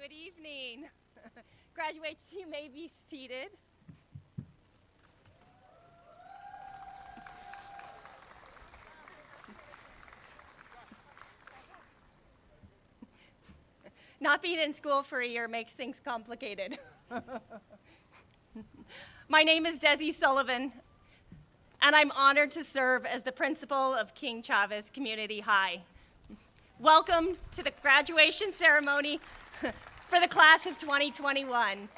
Good evening. Graduates, you may be seated. Not being in school for a year makes things complicated. My name is Desi Sullivan, and I'm honored to serve as the principal of King-Chavez Community High. Welcome to the graduation ceremony for the class of 2021.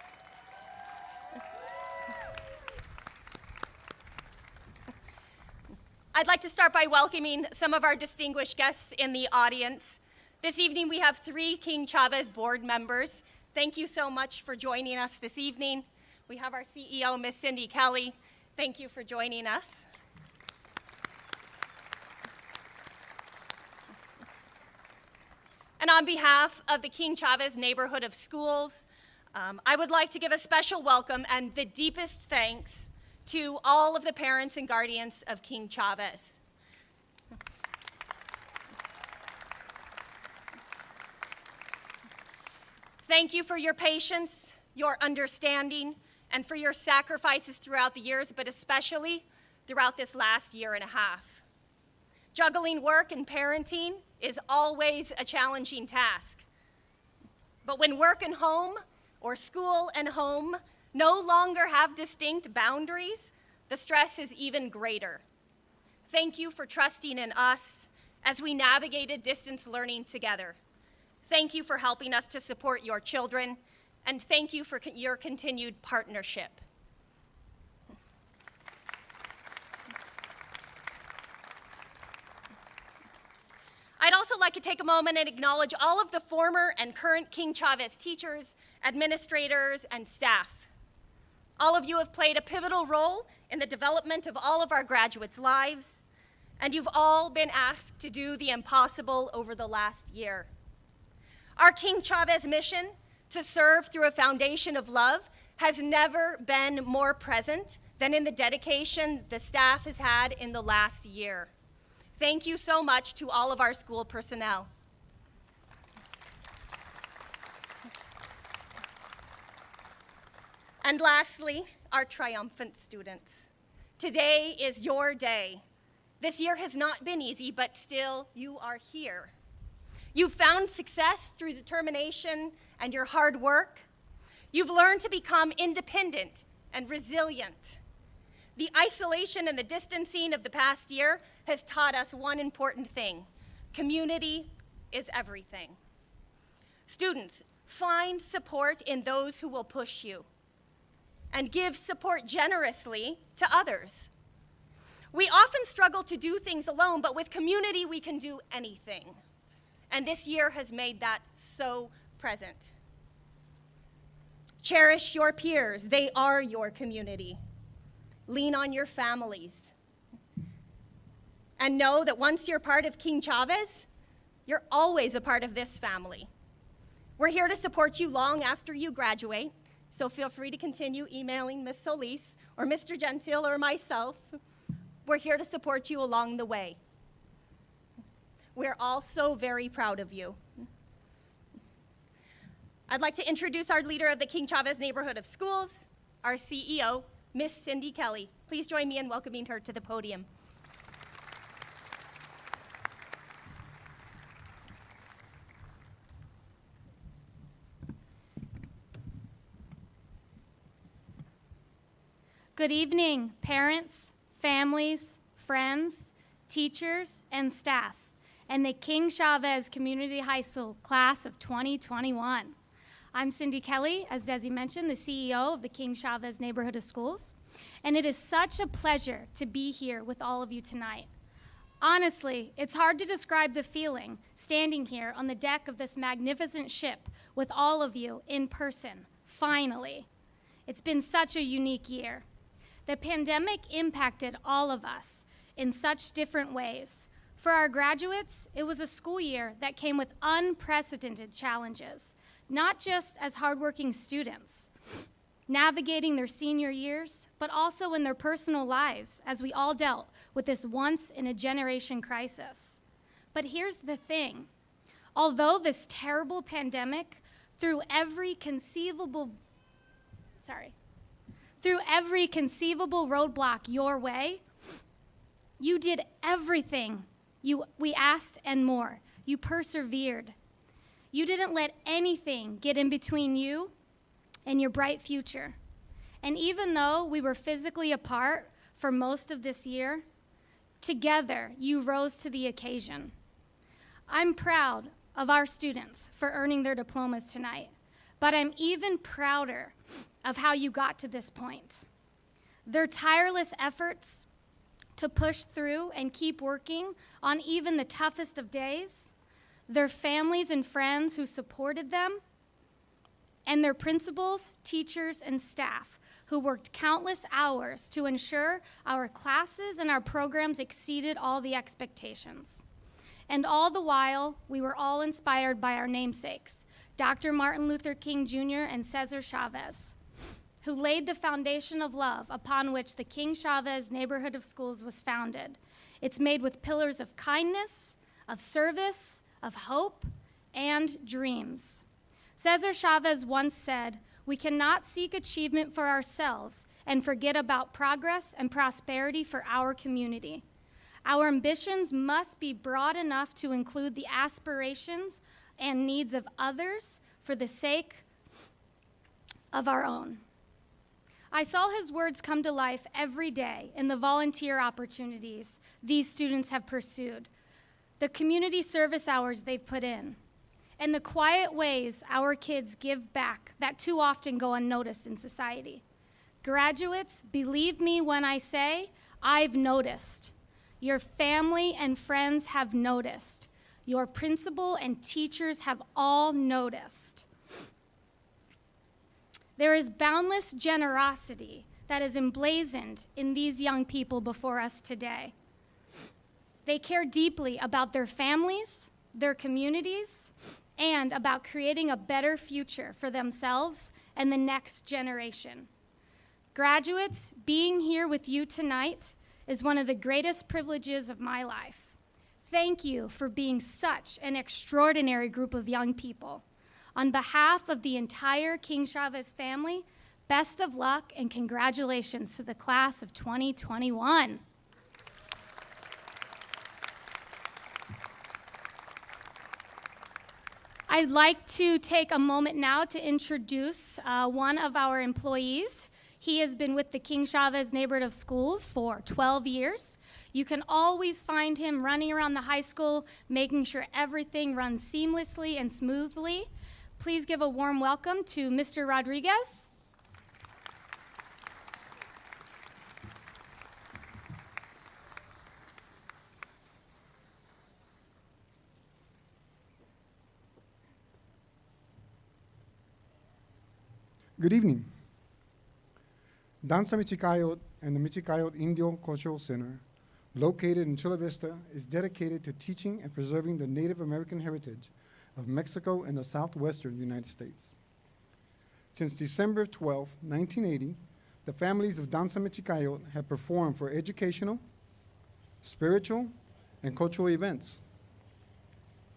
I'd like to start by welcoming some of our distinguished guests in the audience. This evening we have 3 King-Chavez board members. Thank you so much for joining us this evening. We have our CEO, Miss Cindy Kelly. Thank you for joining us. And on behalf of the King-Chavez neighborhood of schools, I would like to give a special welcome and the deepest thanks to all of the parents and guardians of King-Chavez. Thank you for your patience, your understanding, and for your sacrifices throughout the years, but especially throughout this last year and a half. Juggling work and parenting is always a challenging task. But when work and home, or school and home, no longer have distinct boundaries, the stress is even greater. Thank you for trusting in us as we navigated distance learning together. Thank you for helping us to support your children, and thank you for your continued partnership. I'd also like to take a moment and acknowledge all of the former and current King-Chavez teachers, administrators, and staff. All of you have played a pivotal role in the development of all of our graduates' lives, and you've all been asked to do the impossible over the last year. Our King-Chavez mission to serve through a foundation of love has never been more present than in the dedication the staff has had in the last year. Thank you so much to all of our school personnel. And lastly, our triumphant students. Today is your day. This year has not been easy, but still you are here. You've found success through determination and your hard work. You've learned to become independent and resilient. The isolation and the distancing of the past year has taught us one important thing: community is everything. Students, find support in those who will push you, and give support generously to others. We often struggle to do things alone, but with community we can do anything. And this year has made that so present. Cherish your peers. They are your community. Lean on your families. And know that once you're part of King-Chavez, you're always a part of this family. We're here to support you long after you graduate, so feel free to continue emailing Ms. Solis or Mr. Gentile or myself. We're here to support you along the way. We're all so very proud of you. I'd like to introduce our leader of the King-Chavez neighborhood of schools, our CEO, Miss Cindy Kelly. Please join me in welcoming her to the podium. Good evening, parents, families, friends, teachers, and staff, and the King-Chavez Community High School class of 2021. I'm Cindy Kelly, as Desi mentioned, the CEO of the King-Chavez Neighborhood of Schools, and it is such a pleasure to be here with all of you tonight. Honestly, it's hard to describe the feeling standing here on the deck of this magnificent ship with all of you in person, finally. It's been such a unique year. The pandemic impacted all of us in such different ways. For our graduates, it was a school year that came with unprecedented challenges, not just as hardworking students, navigating their senior years, but also in their personal lives as we all dealt with this once-in-a-generation crisis. But here's the thing. Although this terrible pandemic through every conceivable through every conceivable roadblock your way. You did everything we asked and more. You persevered. You didn't let anything get in between you and your bright future. And even though we were physically apart for most of this year, together you rose to the occasion. I'm proud of our students for earning their diplomas tonight, but I'm even prouder of how you got to this point. Their tireless efforts to push through and keep working on even the toughest of days, their families and friends who supported them, and their principals, teachers, and staff who worked countless hours to ensure our classes and our programs exceeded all the expectations. And all the while, we were all inspired by our namesakes, Dr. Martin Luther King Jr. and King-Chavez, who laid the foundation of love upon which the King-Chavez neighborhood of schools was founded. It's made with pillars of kindness, of service, of hope, and dreams. King-Chavez once said, "We cannot seek achievement for ourselves and forget about progress and prosperity for our community. Our ambitions must be broad enough to include the aspirations and needs of others for the sake of our own." I saw his words come to life every day in the volunteer opportunities these students have pursued, the community service hours they've put in, and the quiet ways our kids give back that too often go unnoticed in society. Graduates, believe me when I say, I've noticed. Your family and friends have noticed. Your principal and teachers have all noticed. There is boundless generosity that is emblazoned in these young people before us today. They care deeply about their families, their communities, and about creating a better future for themselves and the next generation. Graduates, being here with you tonight is one of the greatest privileges of my life. Thank you for being such an extraordinary group of young people. On behalf of the entire King-Chavez family, best of luck and congratulations to the class of 2021. I'd like to take a moment now to introduce one of our employees. He has been with the King-Chavez neighborhood of schools for 12 years. You can always find him running around the high school, making sure everything runs seamlessly and smoothly. Please give a warm welcome to Mr. Rodriguez. Good evening. Danza Michicayot and the Michicayot Indio Cultural Center, located in Chula Vista, is dedicated to teaching and preserving the Native American heritage of Mexico and the southwestern United States. Since December 12, 1980, the families of Danza Michicayot have performed for educational, spiritual, and cultural events.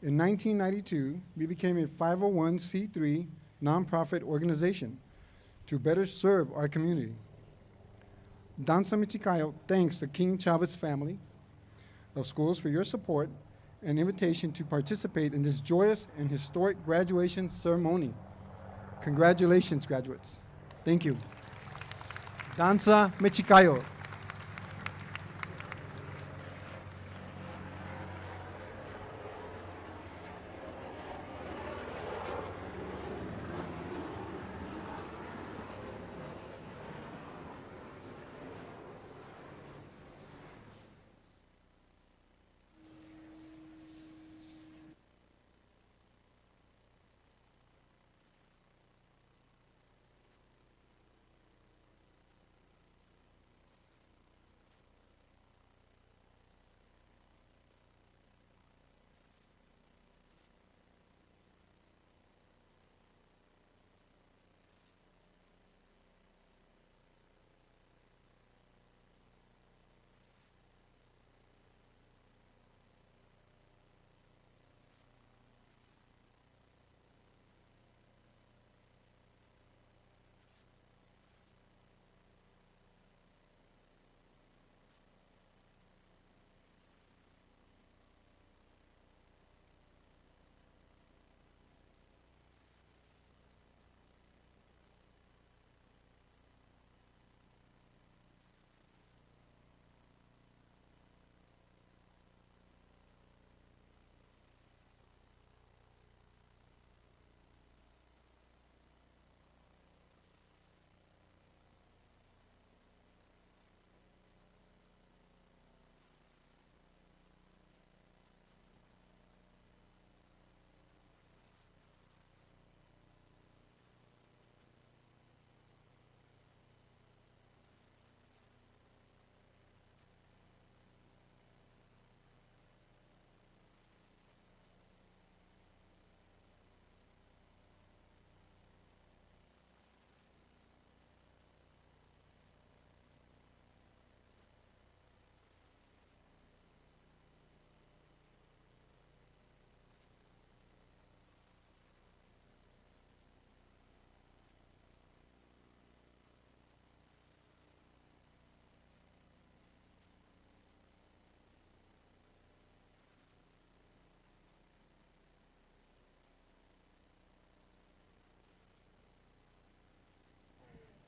In 1992, we became a 501c3 nonprofit organization to better serve our community. Danza Michicayot thanks the King-Chavez family of schools for your support and invitation to participate in this joyous and historic graduation ceremony. Congratulations, graduates. Thank you. Danza Michicayot.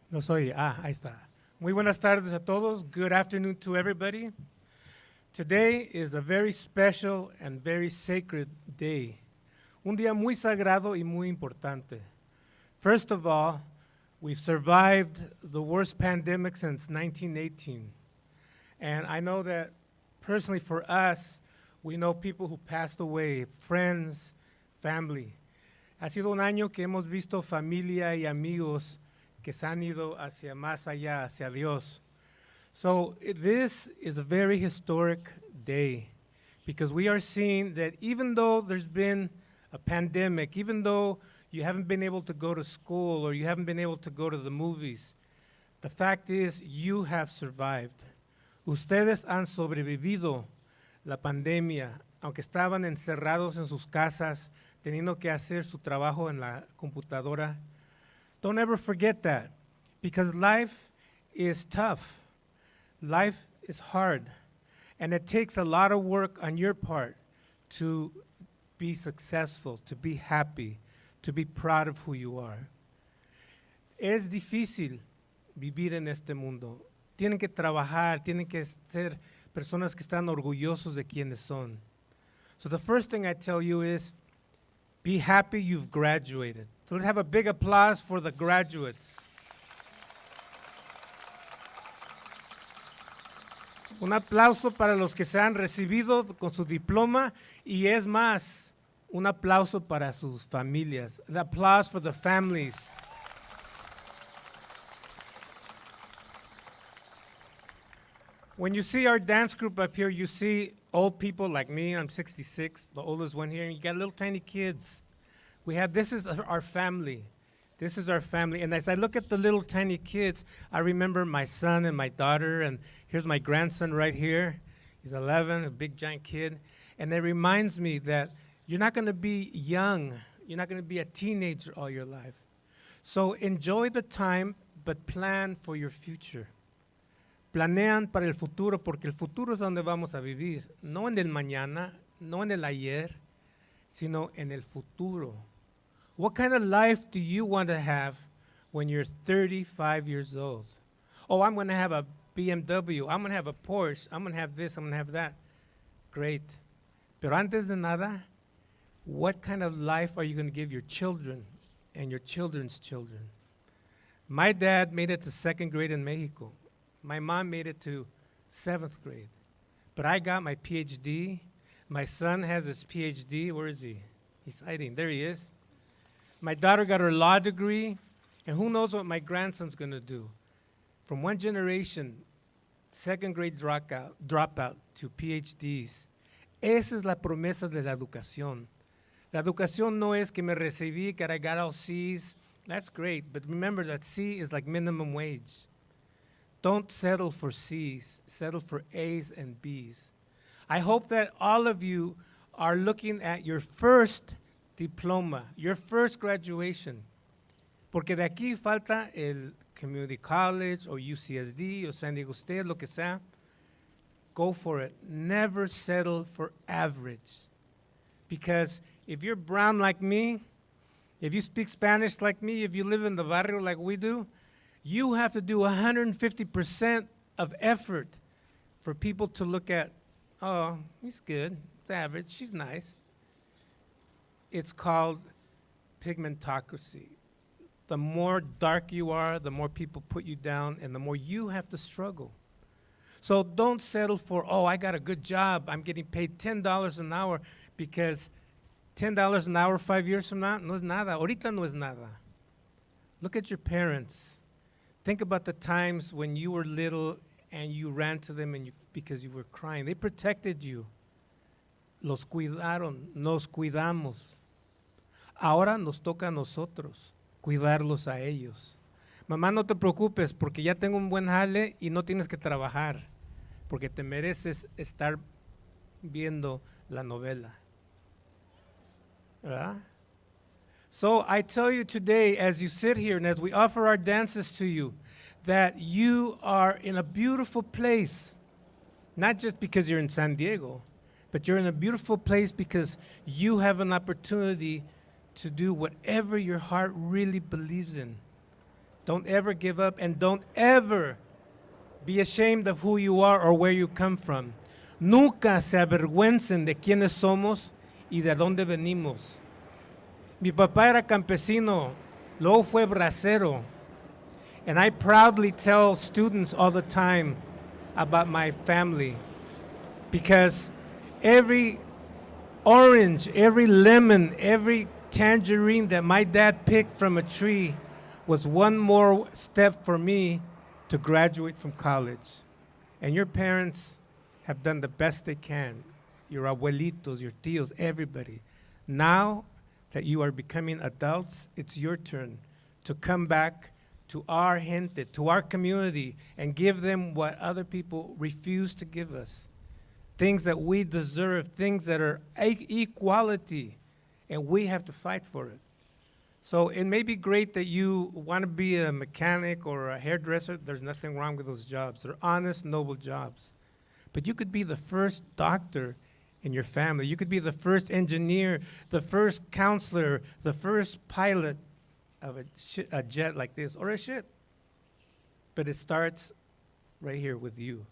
No soy. Ahí está. Muy buenas tardes a todos. Good afternoon to everybody. Today is a very special and very sacred day. Un día muy sagrado y muy importante. First of all, we've survived the worst pandemic since 1918. And I know that personally for us, we know people who passed away, friends, family. Ha sido un año que hemos visto familia y amigos que se han ido hacia más allá, hacia Dios. So this is a very historic day because we are seeing that even though there's been a pandemic, even though you haven't been able to go to school or you haven't been able to go to the movies, the fact is you have survived. Ustedes han sobrevivido la pandemia, aunque estaban encerrados en sus casas, teniendo que hacer su trabajo en la computadora. Don't ever forget that, because life is tough. Life is hard, and it takes a lot of work on your part to be successful, to be happy, to be proud of who you are. Es difícil vivir en este mundo. Tienen que trabajar, tienen que ser personas que están orgullosos de quienes son. So the first thing I tell you is, be happy you've graduated. So let's have a big applause for the graduates. Un aplauso para los que se han recibido con su diploma y es más, un aplauso para sus familias. An applause for the families. When you see our dance group up here, you see old people like me. I'm 66, the oldest one here. And you got little tiny kids. This is our family. This is our family. And as I look at the little tiny kids, I remember my son and my daughter. And here's my grandson right here. He's 11, a big giant kid. And it reminds me that you're not going to be young. You're not going to be a teenager all your life. So enjoy the time, but plan for your future. Planean para el futuro, porque el futuro es donde vamos a vivir. No en el mañana, no en el ayer, sino en el futuro. What kind of life do you want to have when you're 35 years old? Oh, I'm going to have a BMW. I'm going to have a Porsche. I'm going to have this. I'm going to have that. Great. Pero antes de nada, what kind of life are you going to give your children and your children's children? My dad made it to second grade in Mexico. My mom made it to 7th grade. But I got my PhD. My son has his PhD. Where is he? He's hiding. There he is. My daughter got her law degree. And who knows what my grandson's going to do. From one generation, second grade dropout to PhDs. Esa es la promesa de la educación. La educación no es que me recibí, que I got all C's. That's great. But remember that C is like minimum wage. Don't settle for C's, settle for A's and B's. I hope that all of you are looking at your first diploma, your first graduation. Porque de aquí falta el community college or UCSD or San Diego State, lo que sea. Go for it. Never settle for average. Because if you're brown like me, if you speak Spanish like me, if you live in the barrio like we do, you have to do 150% of effort for people to look at, oh, he's good, it's average, she's nice. It's called pigmentocracy. The more dark you are, the more people put you down, and the more you have to struggle. So don't settle for, oh, I got a good job, I'm getting paid $10 an hour, because $10 an hour 5 years from now, no es nada. Ahorita no es nada. Look at your parents. Think about the times when you were little and you ran to them because you were crying. They protected you. Los cuidaron, nos cuidamos. Ahora nos toca a nosotros cuidarlos a ellos. Mamá, no te preocupes porque ya tengo un buen jale y no tienes que trabajar porque te mereces estar viendo la novela. ¿Verdad? So I tell you today, as you sit here and as we offer our dances to you, that you are in a beautiful place, not just because you're in San Diego, but you're in a beautiful place because you have an opportunity to do whatever your heart really believes in. Don't ever give up, and don't ever be ashamed of who you are or where you come from. Nunca se avergüencen de quiénes somos y de dónde venimos. Mi papá era campesino, luego fue bracero. And I proudly tell students all the time about my family, because every orange, every lemon, every tangerine that my dad picked from a tree was one more step for me to graduate from college. And your parents have done the best they can. Your abuelitos, your tios, everybody. Now that you are becoming adults, it's your turn to come back to our gente, to our community, and give them what other people refuse to give us. Things that we deserve, things that are equality, and we have to fight for it. So it may be great that you want to be a mechanic or a hairdresser. There's nothing wrong with those jobs. They're honest, noble jobs. But you could be the first doctor in your family. You could be the first engineer, the first counselor, the first pilot of a jet like this, or a ship. But it starts right here with you.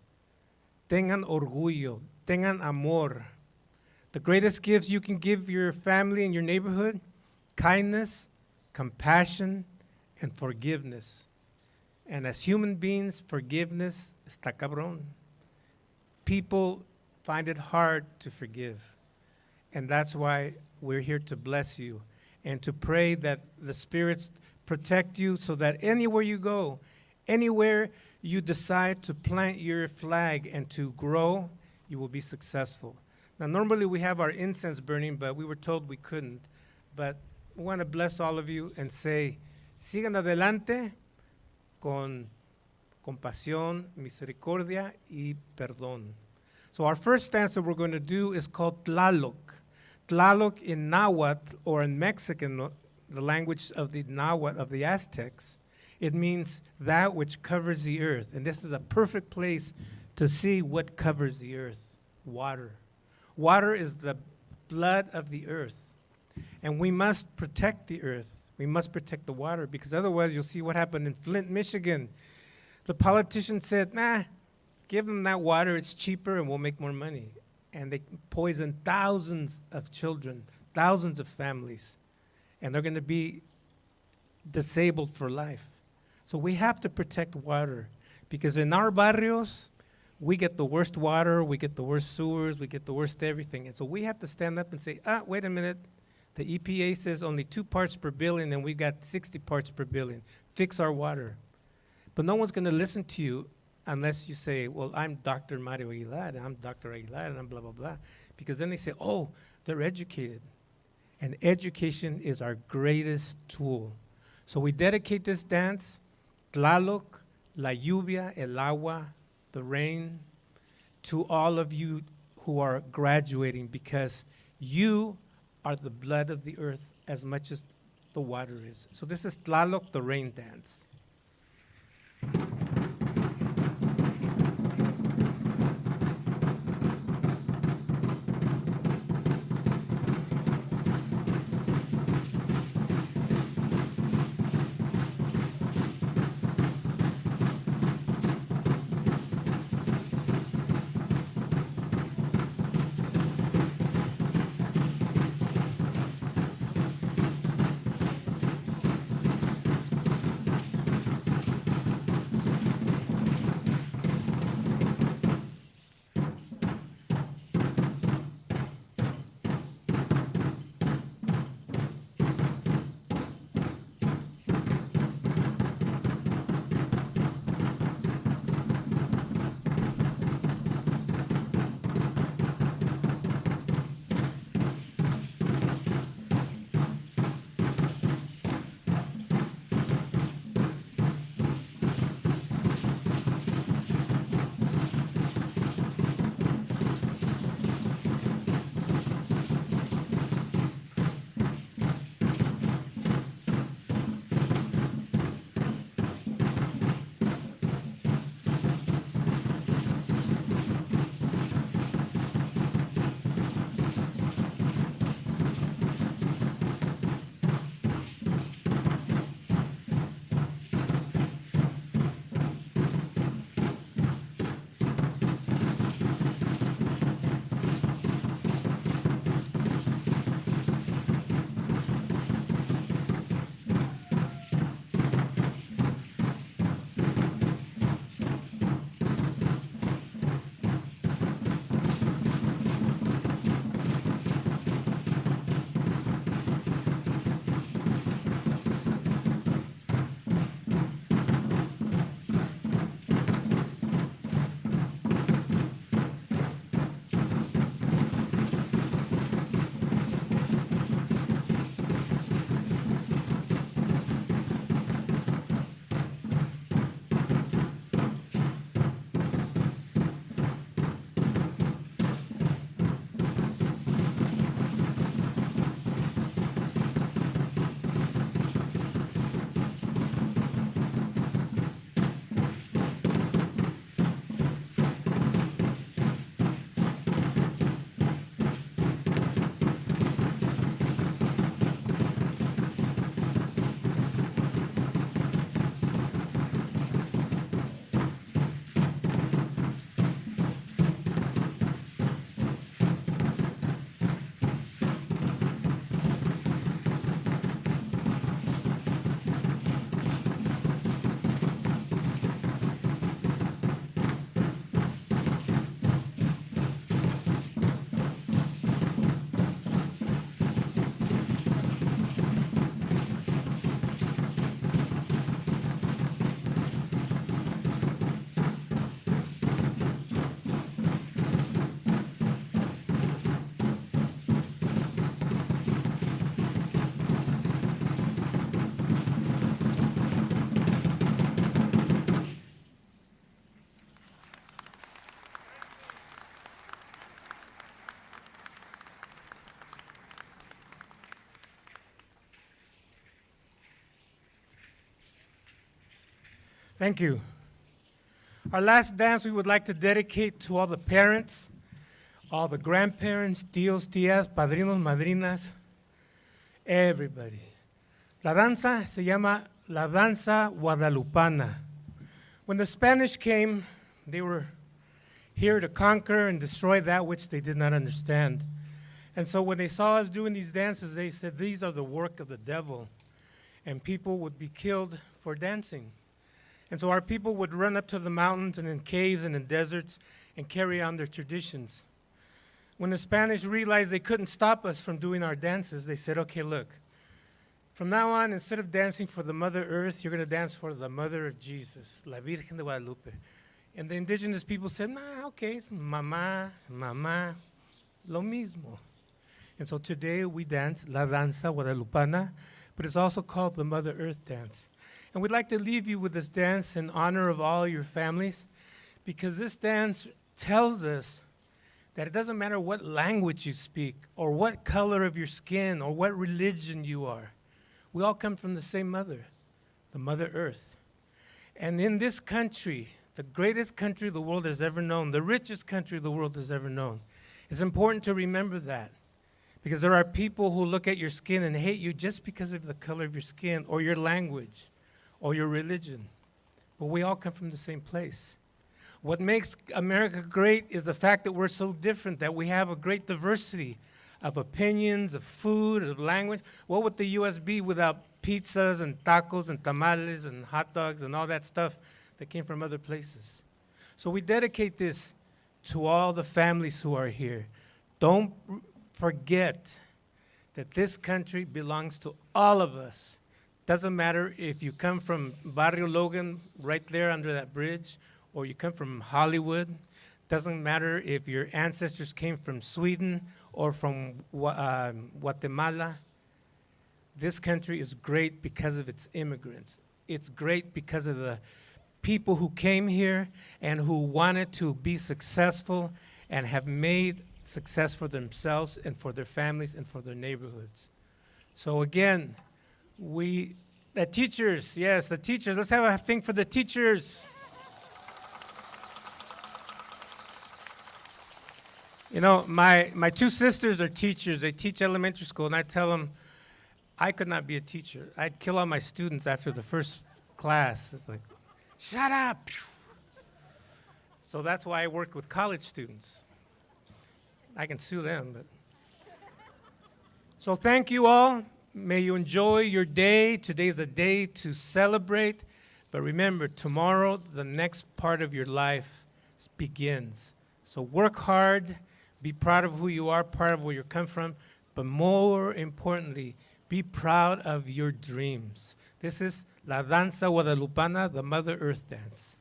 Tengan orgullo, tengan amor. The greatest gifts you can give your family and your neighborhood: kindness, compassion, and forgiveness. And as human beings, forgiveness está cabrón. People find it hard to forgive. And that's why we're here to bless you and to pray that the spirits protect you so that anywhere you go, anywhere you decide to plant your flag and to grow, you will be successful. Now, normally we have our incense burning, but we were told we couldn't. But we want to bless all of you and say, sigan adelante con compasión, misericordia y perdón. So our first dance that we're going to do is called Tlaloc. Tlaloc in Nahuatl, or in Mexican, the language of the Nahuatl, of the Aztecs, it means that which covers the earth. And this is a perfect place to see what covers the earth: water. Water is the blood of the earth. And we must protect the earth. We must protect the water, because otherwise you'll see what happened in Flint, Michigan. The politician said, nah, give them that water, it's cheaper and we'll make more money. And they poisoned thousands of children, thousands of families. And they're going to be disabled for life. So we have to protect water, because in our barrios, we get the worst water, we get the worst sewers, we get the worst everything. And so we have to stand up and say, wait a minute. The EPA says only 2 parts per billion, and we've got 60 parts per billion. Fix our water. But no one's going to listen to you unless you say, well, I'm Dr. Mario Aguilar, and I'm Dr. Aguilar, and I'm blah, blah, blah. Because then they say, oh, they're educated. And education is our greatest tool. So we dedicate this dance, Tlaloc, la lluvia, el agua, the rain, to all of you who are graduating, because you are the blood of the earth as much as the water is. So this is Tlaloc, the rain dance. Thank you. Our last dance we would like to dedicate to all the parents, all the grandparents, tíos, tías, padrinos, madrinas, everybody. La danza se llama la danza guadalupana. When the Spanish came, they were here to conquer and destroy that which they did not understand. And so when they saw us doing these dances, they said, these are the work of the devil. And people would be killed for dancing. And so our people would run up to the mountains and in caves and in deserts and carry on their traditions. When the Spanish realized they couldn't stop us from doing our dances, they said, okay, look, from now on, instead of dancing for the Mother Earth, you're going to dance for the Mother of Jesus, La Virgen de Guadalupe. And the indigenous people said, nah, okay, it's mamá, mamá, lo mismo. And so today we dance La Danza Guadalupana, but it's also called the Mother Earth Dance. And we'd like to leave you with this dance in honor of all your families, because this dance tells us that it doesn't matter what language you speak, or what color of your skin, or what religion you are. We all come from the same mother, the Mother Earth. And in this country, the greatest country the world has ever known, the richest country the world has ever known, it's important to remember that. Because there are people who look at your skin and hate you just because of the color of your skin, or your language, or your religion. But we all come from the same place. What makes America great is the fact that we're so different, that we have a great diversity of opinions, of food, of language. What would the U.S. be without pizzas and tacos and tamales and hot dogs and all that stuff that came from other places? So we dedicate this to all the families who are here. Don't forget that this country belongs to all of us. Doesn't matter if you come from Barrio Logan, right there under that bridge, or you come from Hollywood. Doesn't matter if your ancestors came from Sweden or from Guatemala. This country is great because of its immigrants. It's great because of the people who came here and who wanted to be successful and have made success for themselves and for their families and for their neighborhoods. So again, the teachers, yes, the teachers. Let's have a thing for the teachers. You know, my two sisters are teachers. They teach elementary school, and I tell them I could not be a teacher. I'd kill all my students after the first class. It's like, shut up. So that's why I work with college students. I can sue them, but. So thank you all. May you enjoy your day. Today's a day to celebrate. But remember, tomorrow, the next part of your life begins. So work hard. Be proud of who you are, proud of where you come from. But more importantly, be proud of your dreams. This is La Danza Guadalupana, the Mother Earth Dance.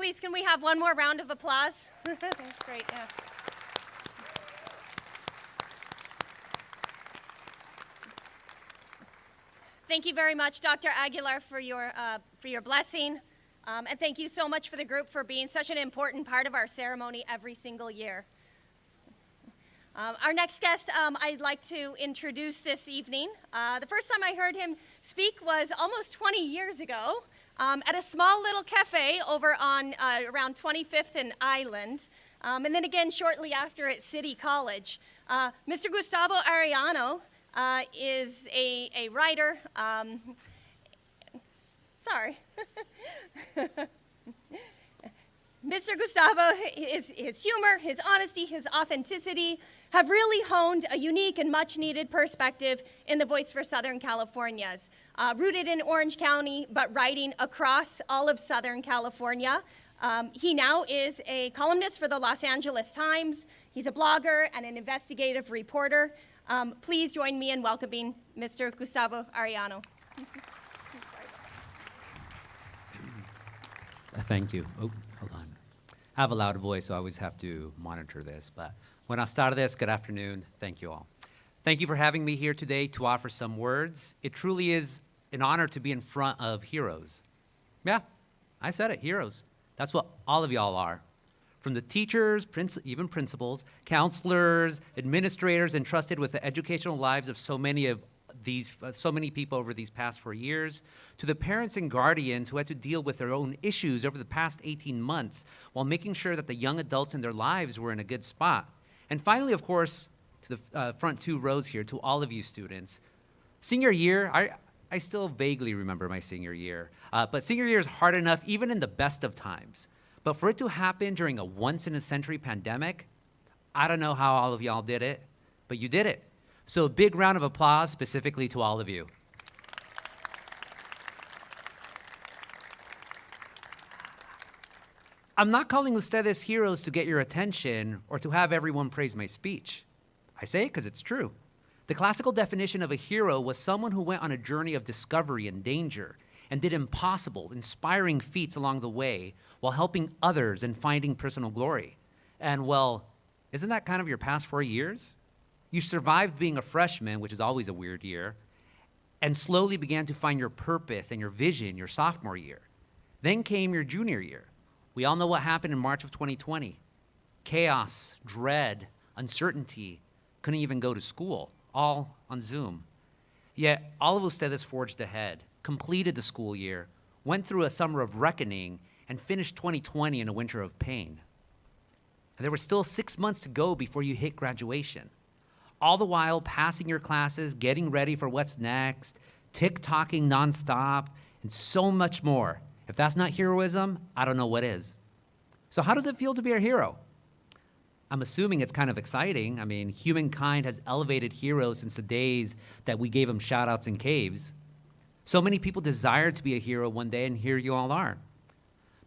please, can we have one more round of applause? That's great, yeah. Thank you very much, Dr. Aguilar, for your blessing. And thank you so much for the group for being such an important part of our ceremony every single year. Our next guest I'd like to introduce this evening. The first time I heard him speak was almost 20 years ago at a small little cafe over on around 25th and Island, and then again shortly after at City College. Mr. Gustavo Arellano is a writer. Sorry. Mr. Gustavo, his humor, his honesty, his authenticity have really honed a unique and much-needed perspective in the Voice for Southern Californias. Rooted in Orange County, but writing across all of Southern California. He now is a columnist for the Los Angeles Times. He's a blogger and an investigative reporter. Please join me in welcoming Mr. Gustavo Arellano. Thank you. Oh, hold on. I have a loud voice, so I always have to monitor this. But when I started this, good afternoon. Thank you all. Thank you for having me here today to offer some words. It truly is an honor to be in front of heroes. Yeah, I said it, heroes. That's what all of y'all are. From the teachers, even principals, counselors, administrators entrusted with the educational lives of so many people over these past 4 years, to the parents and guardians who had to deal with their own issues over the past 18 months while making sure that the young adults in their lives were in a good spot. And finally, of course, to the front 2 rows here, to all of you students. Senior year, I still vaguely remember my senior year, but senior year is hard enough even in the best of times. But for it to happen during a once-in-a-century pandemic, I don't know how all of y'all did it, but you did it. So a big round of applause specifically to all of you. I'm not calling ustedes heroes to get your attention or to have everyone praise my speech. I say it because it's true. The classical definition of a hero was someone who went on a journey of discovery and danger and did impossible, inspiring feats along the way while helping others and finding personal glory. And well, isn't that kind of your past 4 years? You survived being a freshman, which is always a weird year, and slowly began to find your purpose and your vision your sophomore year. Then came your junior year. We all know what happened in March of 2020. Chaos, dread, uncertainty, couldn't even go to school, all on Zoom. Yet all of ustedes forged ahead, completed the school year, went through a summer of reckoning, and finished 2020 in a winter of pain. And there were still 6 months to go before you hit graduation. All the while passing your classes, getting ready for what's next, tick-tocking nonstop, and so much more. If that's not heroism, I don't know what is. So how does it feel to be a hero? I'm assuming it's kind of exciting. I mean, humankind has elevated heroes since the days that we gave them shout-outs in caves. So many people desired to be a hero one day, and here you all are.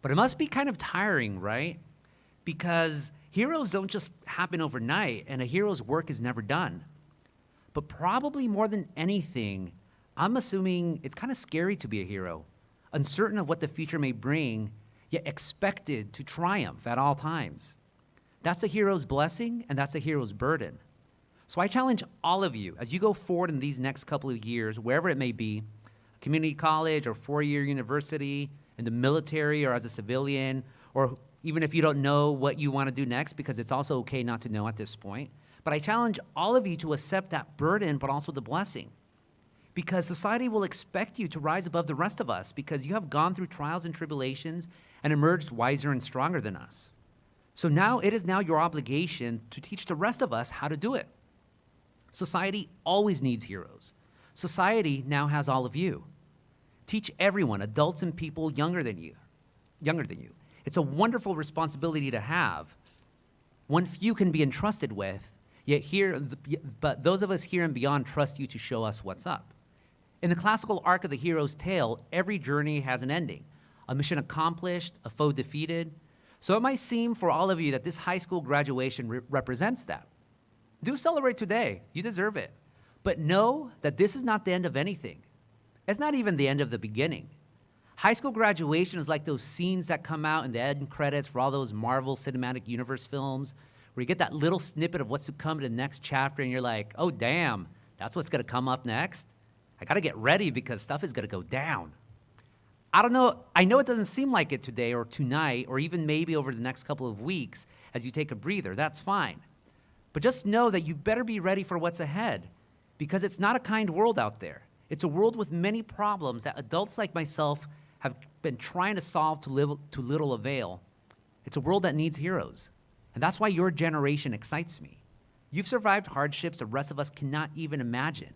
But it must be kind of tiring, right? Because heroes don't just happen overnight, and a hero's work is never done. But probably more than anything, I'm assuming it's kind of scary to be a hero, uncertain of what the future may bring, yet expected to triumph at all times. That's a hero's blessing, and that's a hero's burden. So I challenge all of you, as you go forward in these next couple of years, wherever it may be, community college or four-year university, in the military or as a civilian, or even if you don't know what you want to do next, because it's also okay not to know at this point. But I challenge all of you to accept that burden, but also the blessing. Because society will expect you to rise above the rest of us because you have gone through trials and tribulations and emerged wiser and stronger than us. So now it is now your obligation to teach the rest of us how to do it. Society always needs heroes. Society now has all of you. Teach everyone, adults and people younger than you. It's a wonderful responsibility to have, one few can be entrusted with, but those of us here and beyond trust you to show us what's up. In the classical arc of the hero's tale, every journey has an ending, a mission accomplished, a foe defeated. So it might seem for all of you that this high school graduation represents that. Do celebrate today, you deserve it. But know that this is not the end of anything. It's not even the end of the beginning. High school graduation is like those scenes that come out in the end credits for all those Marvel Cinematic Universe films, where you get that little snippet of what's to come in the next chapter, and you're like, oh, damn, that's what's gonna come up next? I gotta get ready because stuff is gonna go down. I don't know, I know it doesn't seem like it today or tonight or even maybe over the next couple of weeks as you take a breather, that's fine. But just know that you better be ready for what's ahead because it's not a kind world out there. It's a world with many problems that adults like myself have been trying to solve to little avail. It's a world that needs heroes. And that's why your generation excites me. You've survived hardships the rest of us cannot even imagine.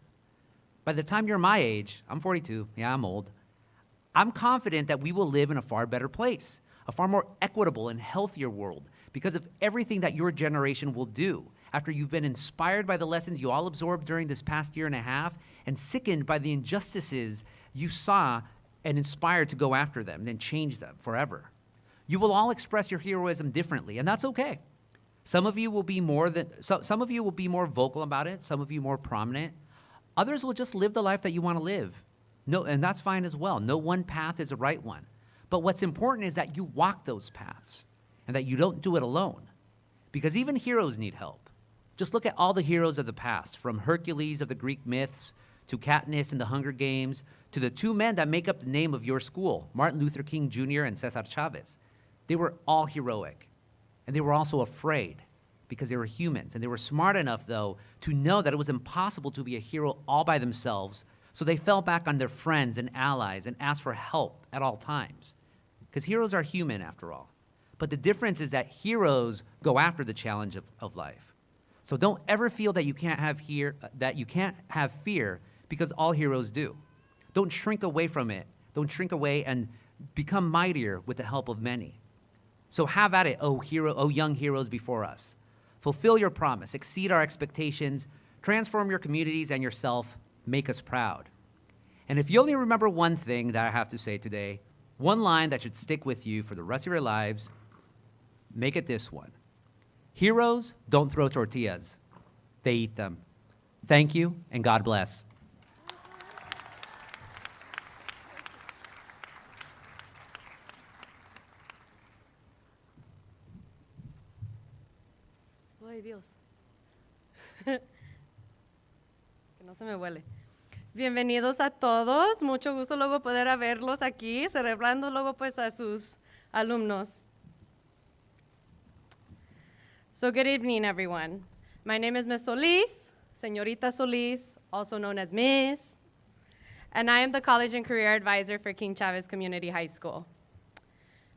By the time you're my age, I'm 42, yeah, I'm old, I'm confident that we will live in a far better place, a far more equitable and healthier world because of everything that your generation will do after you've been inspired by the lessons you all absorbed during this past year and a half and sickened by the injustices you saw and inspired to go after them and then change them forever. You will all express your heroism differently, and that's okay. Some of you will be more vocal about it, some of you more prominent. Others will just live the life that you want to live. No, and that's fine as well. No one path is the right one. But what's important is that you walk those paths and that you don't do it alone. Because even heroes need help. Just look at all the heroes of the past, from Hercules of the Greek myths, to Katniss in the Hunger Games, to the two men that make up the name of your school, Martin Luther King Jr. and King-Chavez. They were all heroic. And they were also afraid because they were humans. And they were smart enough, though, to know that it was impossible to be a hero all by themselves. So they fell back on their friends and allies and asked for help at all times. Because heroes are human, after all. But the difference is that heroes go after the challenge of life. So don't ever feel that you can't have fear because all heroes do. Don't shrink away from it. Don't shrink away and become mightier with the help of many. So have at it, oh young heroes before us. Fulfill your promise, exceed our expectations, transform your communities and yourself, make us proud. And if you only remember one thing that I have to say today, one line that should stick with you for the rest of your lives, make it this one. Heroes don't throw tortillas, they eat them. Thank you, and God bless. Ay, Dios. Que no se me huele. Bienvenidos a todos. Mucho gusto luego poder verlos aquí, celebrando luego pues a sus alumnos. So good evening, everyone. My name is Ms. Solis, Señorita Solis, also known as Miss, and I am the College and Career Advisor for King-Chavez Community High School.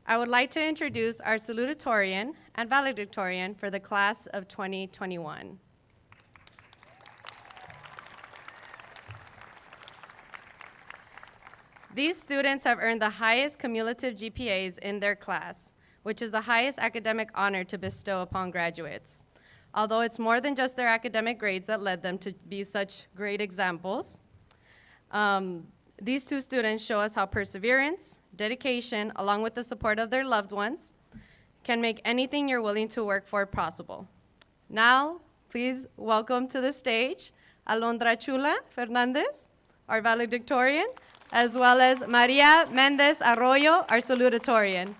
I would like to introduce our salutatorian and valedictorian for the class of 2021. These students have earned the highest cumulative GPAs in their class, which is the highest academic honor to bestow upon graduates. Although it's more than just their academic grades that led them to be such great examples, these two students show us how perseverance, dedication, along with the support of their loved ones, can make anything you're willing to work for possible. Now, please welcome to the stage Alondra Chula Fernandez, our valedictorian, as well as Maria Mendez Arroyo, our salutatorian.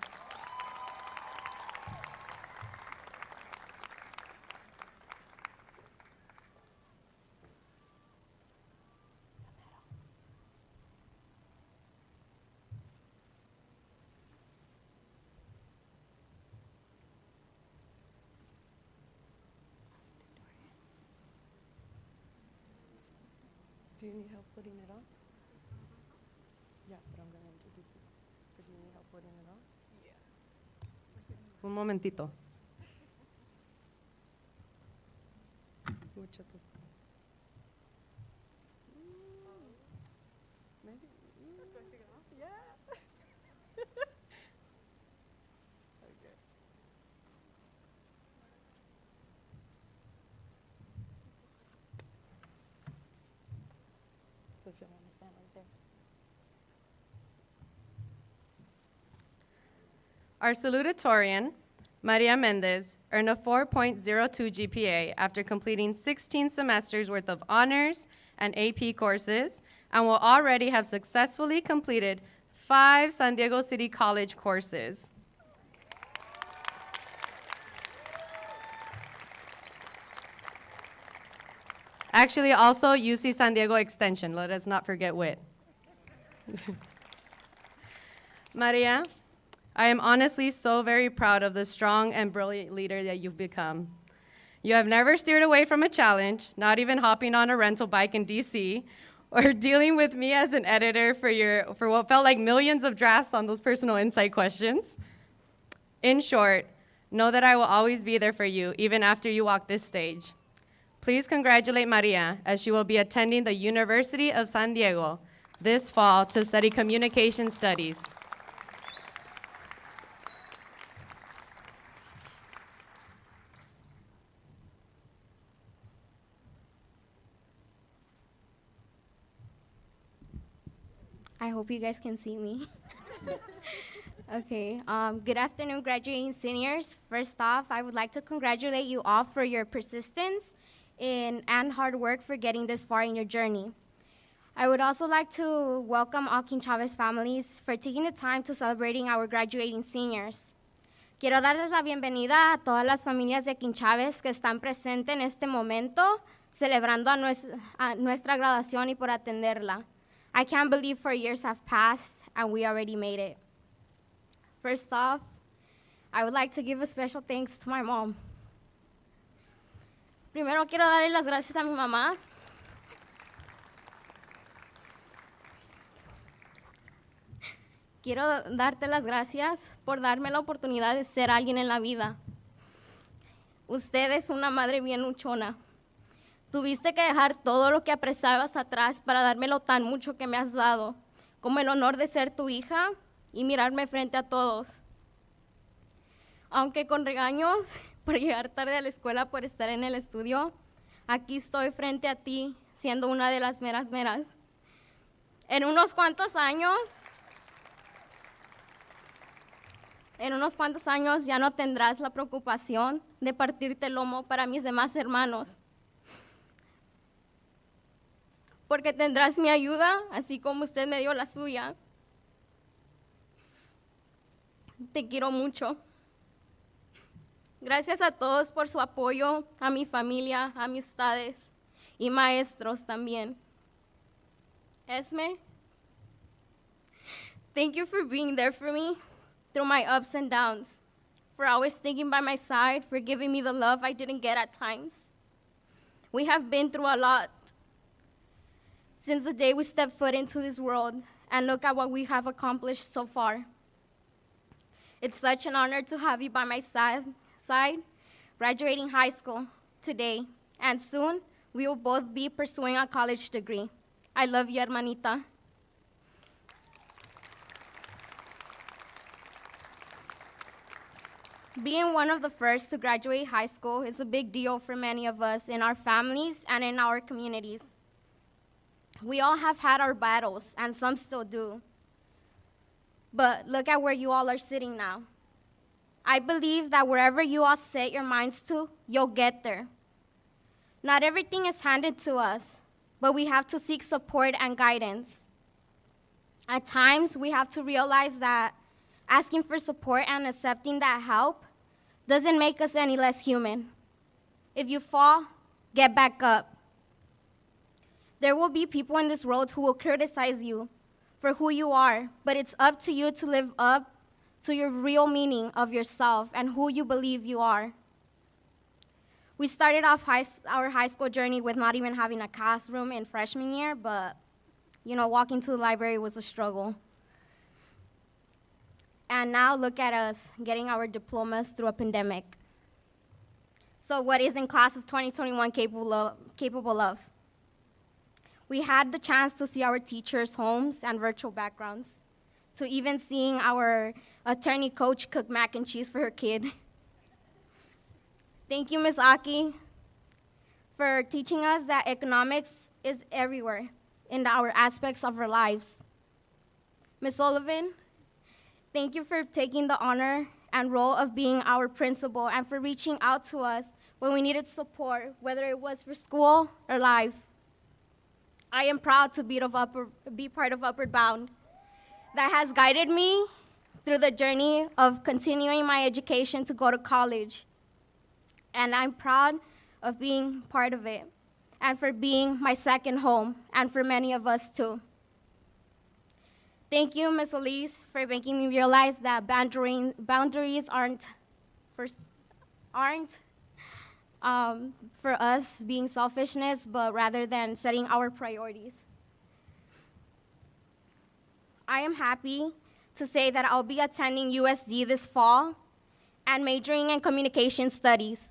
Do you need help putting it on? Yeah, but I'm going to introduce you. But do you need help putting it on? Yeah. Un momentito. Muchachos. Maybe. Yeah. Okay. So if you want to stand right there. Our salutatorian, Maria Mendez, earned a 4.02 GPA after completing 16 semesters worth of honors and AP courses and will already have successfully completed 5 San Diego City College courses. Actually, also UC San Diego Extension. Let us not forget WIT. Maria, I am honestly so very proud of the strong and brilliant leader that you've become. You have never steered away from a challenge, not even hopping on a rental bike in DC, or dealing with me as an editor for what felt like millions of drafts on those personal insight questions. In short, know that I will always be there for you, even after you walk this stage. Please congratulate Maria, as she will be attending the University of San Diego this fall to study communication studies. I hope you guys can see me. Okay, good afternoon, graduating seniors. First off, I would like to congratulate you all for your persistence and hard work for getting this far in your journey. I would also like to welcome all King-Chavez families for taking the time to celebrating our graduating seniors. Quiero darles la bienvenida a todas las familias de King-Chavez que están presentes en este momento, celebrando a nuestra graduación y por atenderla. I can't believe 4 years have passed and we already made it. First off, I would like to give a special thanks to my mom. Primero quiero darle las gracias a mi mamá. Quiero darte las gracias por darme la oportunidad de ser alguien en la vida. Usted es una madre bien luchona. Tuviste que dejar todo lo que apreciabas atrás para dármelo tan mucho que me has dado, como el honor de ser tu hija y mirarme frente a todos. Aunque con regaños por llegar tarde a la escuela por estar en el estudio, aquí estoy frente a ti, siendo una de las meras meras. En unos cuantos años ya no tendrás la preocupación de partirte el lomo para mis demás hermanos, porque tendrás mi ayuda, así como usted me dio la suya. Te quiero mucho. Gracias a todos por su apoyo, a mi familia, amistades y maestros también. Esme, thank you for being there for me through my ups and downs, for always sticking by my side, for giving me the love I didn't get at times. We have been through a lot since the day we stepped foot into this world, and look at what we have accomplished so far. It's such an honor to have you by my side, graduating high school today, and soon we will both be pursuing a college degree. I love you, hermanita. Being one of the first to graduate high school is a big deal for many of us in our families and in our communities. We all have had our battles, and some still do. But look at where you all are sitting now. I believe that wherever you all set your minds to, you'll get there. Not everything is handed to us, but we have to seek support and guidance. At times, we have to realize that asking for support and accepting that help doesn't make us any less human. If you fall, get back up. There will be people in this world who will criticize you for who you are, but it's up to you to live up to your real meaning of yourself and who you believe you are. We started off our high school journey with not even having a classroom in freshman year, but walking to the library was a struggle. And now look at us getting our diplomas through a pandemic. So what is in class of 2021 capable of? We had the chance to see our teachers' homes and virtual backgrounds, to even seeing our attorney coach cook mac and cheese for her kid. Thank you, Ms. Aki, for teaching us that economics is everywhere in our aspects of our lives. Ms. Sullivan, thank you for taking the honor and role of being our principal and for reaching out to us when we needed support, whether it was for school or life. I am proud to be part of Upward Bound. that has guided me through the journey of continuing my education to go to college. And I'm proud of being part of it, and for being my second home, and for many of us too. Thank you, Ms. Elise, for making me realize that boundaries aren't for us being selfishness, but rather than setting our priorities. I am happy to say that I'll be attending USD this fall and majoring in communication studies.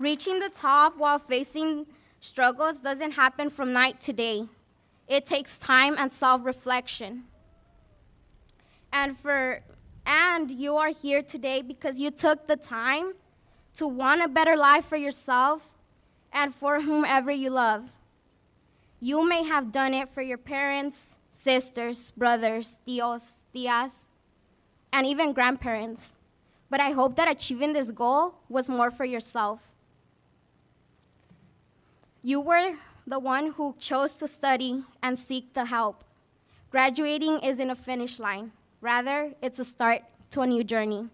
Reaching the top while facing struggles doesn't happen from night to day. It takes time and self-reflection. And you are here today because you took the time to want a better life for yourself and for whomever you love. You may have done it for your parents, sisters, brothers, tíos, tías, and even grandparents. But I hope that achieving this goal was more for yourself. You were the one who chose to study and seek the help. Graduating isn't a finish line. Rather, it's a start to a new journey.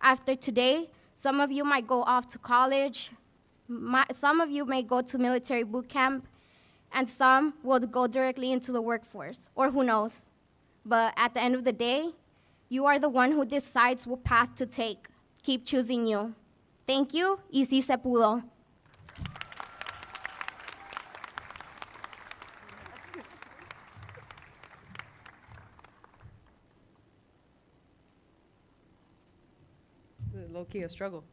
After today, some of you might go off to college, some of you may go to military boot camp, and some will go directly into the workforce, or who knows. But at the end of the day, you are the one who decides what path to take. Keep choosing you. Thank you, y sí se pudo. Low-key a struggle.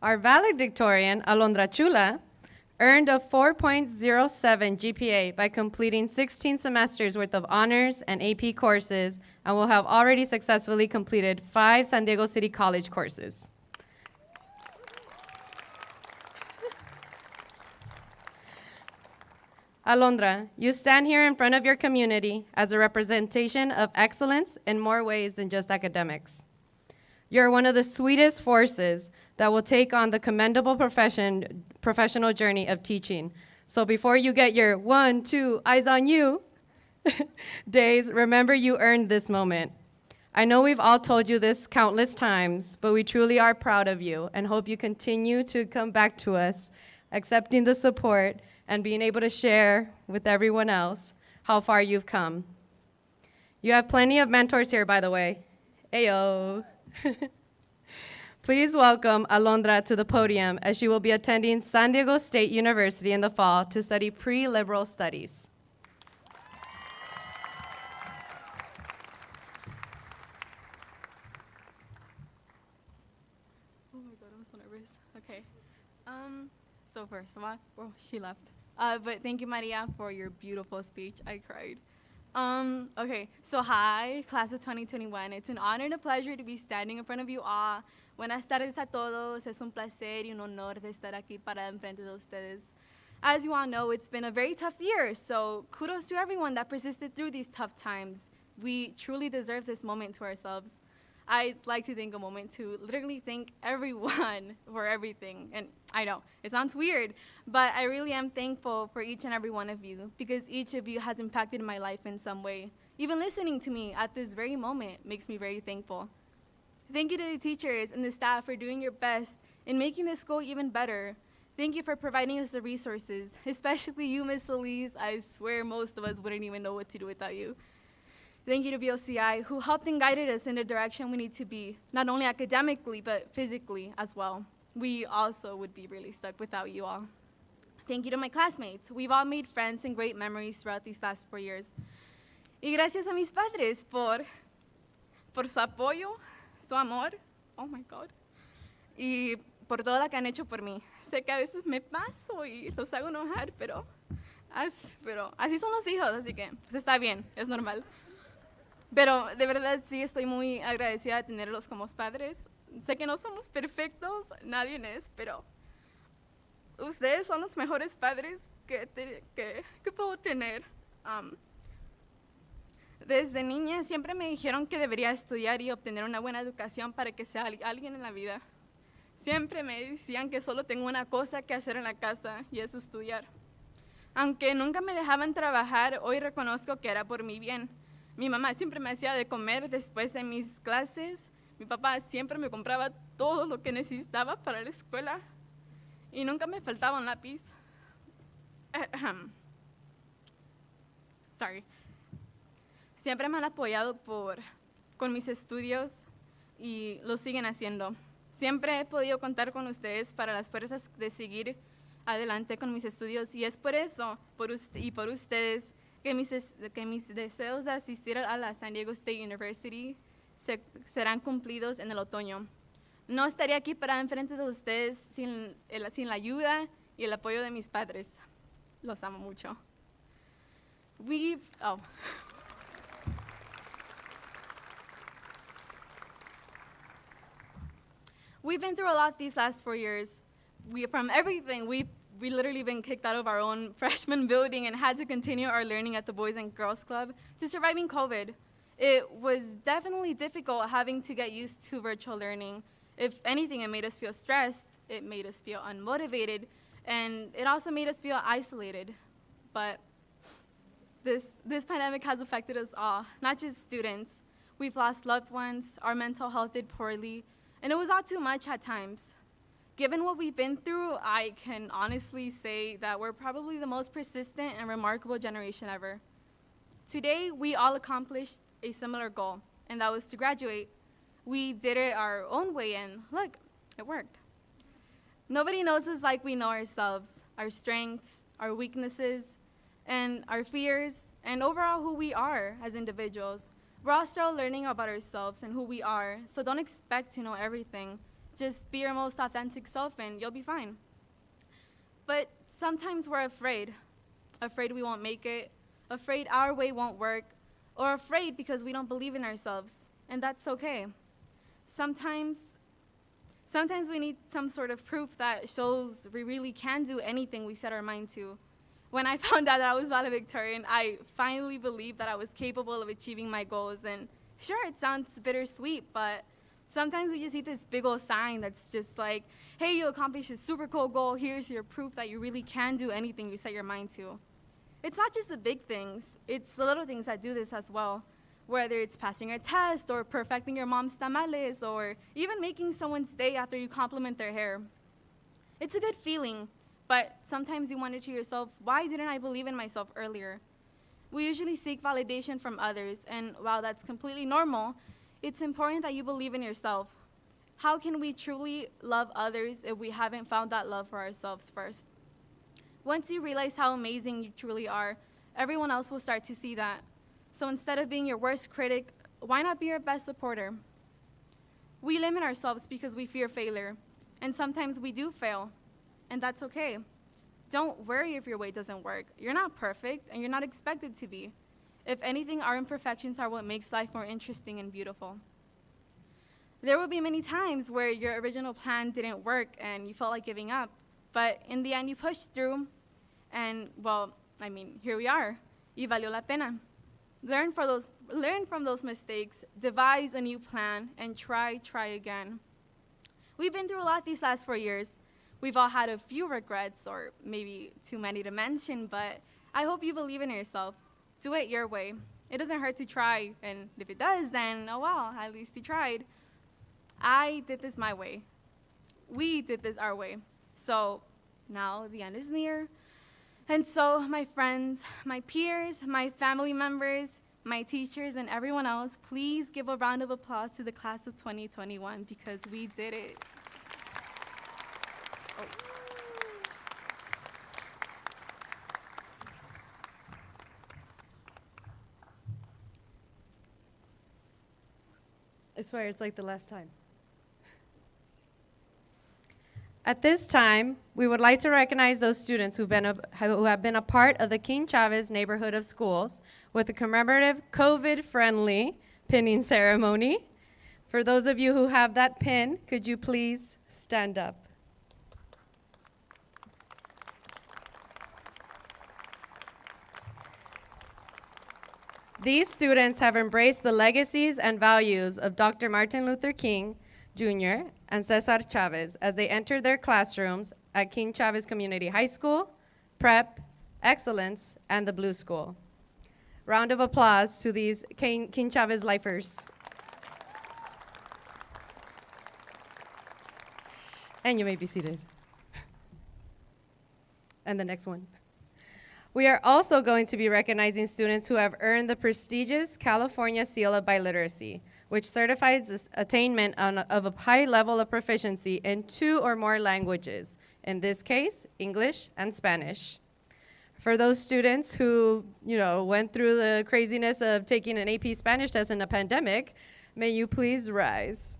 Our valedictorian, Alondra Chula, earned a 4.07 GPA by completing 16 semesters worth of honors and AP courses, and will have already successfully completed 5 San Diego City College courses. Alondra, you stand here in front of your community as a representation of excellence in more ways than just academics. You're one of the sweetest forces that will take on the commendable professional journey of teaching. So before you get your 1, 2, eyes on you days, remember you earned this moment. I know we've all told you this countless times, but we truly are proud of you and hope you continue to come back to us, accepting the support and being able to share with everyone else how far you've come. You have plenty of mentors here, by the way. Ayo. Please welcome Alondra to the podium as she will be attending San Diego State University in the fall to study pre-liberal studies. Oh my God, I'm so nervous. Okay. So first of all, oh, she left. But thank you, Maria, for your beautiful speech. I cried. Okay, so hi, class of 2021. It's an honor and a pleasure to be standing in front of you all. Buenas tardes a todos. Es un placer y un honor de estar aquí para enfrente de ustedes. As you all know, it's been a very tough year, so kudos to everyone that persisted through these tough times. We truly deserve this moment to ourselves. I'd like to take a moment to literally thank everyone for everything. And I know, it sounds weird, but I really am thankful for each and every one of you because each of you has impacted my life in some way. Even listening to me at this very moment makes me very thankful. Thank you to the teachers and the staff for doing your best in making this school even better. Thank you for providing us the resources, especially you, Ms. Elise. I swear most of us wouldn't even know what to do without you. Thank you to BOCI, who helped and guided us in the direction we need to be, not only academically, but physically as well. We also would be really stuck without you all. Thank you to my classmates. We've all made friends and great memories throughout these last 4 years. Y gracias a mis padres por su apoyo, su amor, oh my God, y por todo lo que han hecho por mí. Sé que a veces me paso y los hago enojar, pero así son los hijos, así que pues está bien, es normal. Pero de verdad sí estoy muy agradecida de tenerlos como padres. Sé que no somos perfectos, nadie es, pero ustedes son los mejores padres que puedo tener. Desde niña siempre me dijeron que debería estudiar y obtener una buena educación para que sea alguien en la vida. Siempre me decían que solo tengo una cosa que hacer en la casa y es estudiar. Aunque nunca me dejaban trabajar, hoy reconozco que era por mi bien. Mi mamá siempre me hacía de comer después de mis clases. Mi papá siempre me compraba todo lo que necesitaba para la escuela. Y nunca me faltaba un lápiz. Sorry. Siempre me han apoyado con mis estudios y lo siguen haciendo. Siempre he podido contar con ustedes para las fuerzas de seguir adelante con mis estudios y es por eso por ustedes que mis deseos de asistir a la San Diego State University serán cumplidos en el otoño. No estaría aquí para enfrente de ustedes sin la ayuda y el apoyo de mis padres. Los amo mucho. We've been through a lot these last 4 years. From everything, we literally been kicked out of our own freshman building and had to continue our learning at the Boys and Girls Club to surviving COVID. It was definitely difficult having to get used to virtual learning. If anything, it made us feel stressed, it made us feel unmotivated, and it also made us feel isolated. But this pandemic has affected us all, not just students. We've lost loved ones, our mental health did poorly, and it was all too much at times. Given what we've been through, I can honestly say that we're probably the most persistent and remarkable generation ever. Today, we all accomplished a similar goal, and that was to graduate. We did it our own way, and look, it worked. Nobody knows us like we know ourselves, our strengths, our weaknesses, and our fears, and overall who we are as individuals. We're all still learning about ourselves and who we are, so don't expect to know everything. Just be your most authentic self and you'll be fine. But sometimes we're afraid we won't make it, afraid our way won't work, or afraid because we don't believe in ourselves, and that's okay. Sometimes we need some sort of proof that shows we really can do anything we set our mind to. When I found out that I was valedictorian, I finally believed that I was capable of achieving my goals, and sure, it sounds bittersweet, but sometimes we just need this big old sign that's just like, hey, you accomplished a super cool goal, here's your proof that you really can do anything you set your mind to. It's not just the big things, it's the little things that do this as well. Whether it's passing a test or perfecting your mom's tamales or even making someone's day after you compliment their hair. It's a good feeling, but sometimes you wonder to yourself, why didn't I believe in myself earlier? We usually seek validation from others, and while that's completely normal, it's important that you believe in yourself. How can we truly love others if we haven't found that love for ourselves first? Once you realize how amazing you truly are, everyone else will start to see that. So instead of being your worst critic, why not be your best supporter? We limit ourselves because we fear failure, and sometimes we do fail, and that's okay. Don't worry if your way doesn't work. You're not perfect, and you're not expected to be. If anything, our imperfections are what makes life more interesting and beautiful. There will be many times where your original plan didn't work and you felt like giving up, but in the end you pushed through, and here we are. Y valió la pena. Learn from those mistakes, devise a new plan, and try again. We've been through a lot these last 4 years. We've all had a few regrets, or maybe too many to mention, but I hope you believe in yourself. Do it your way. It doesn't hurt to try, and if it does, then oh well, at least you tried. I did this my way. We did this our way. So now the end is near. And so my friends, my peers, my family members, my teachers, and everyone else, please give a round of applause to the class of 2021 because we did it. Oh. I swear it's like the last time. At this time, we would like to recognize those students who have been a part of the King-Chavez neighborhood of schools with a commemorative COVID-friendly pinning ceremony. For those of you who have that pin, could you please stand up? These students have embraced the legacies and values of Dr. Martin Luther King Jr., and Cesar Chavez as they enter their classrooms at King-Chavez Community High School, Prep, Excellence, and the Blue School. Round of applause to these King-Chavez lifers. And you may be seated. And the next one. We are also going to be recognizing students who have earned the prestigious California Seal of Biliteracy, which certifies this attainment of a high level of proficiency in 2 or more languages, in this case, English and Spanish. For those students who, went through the craziness of taking an AP Spanish test in a pandemic, may you please rise.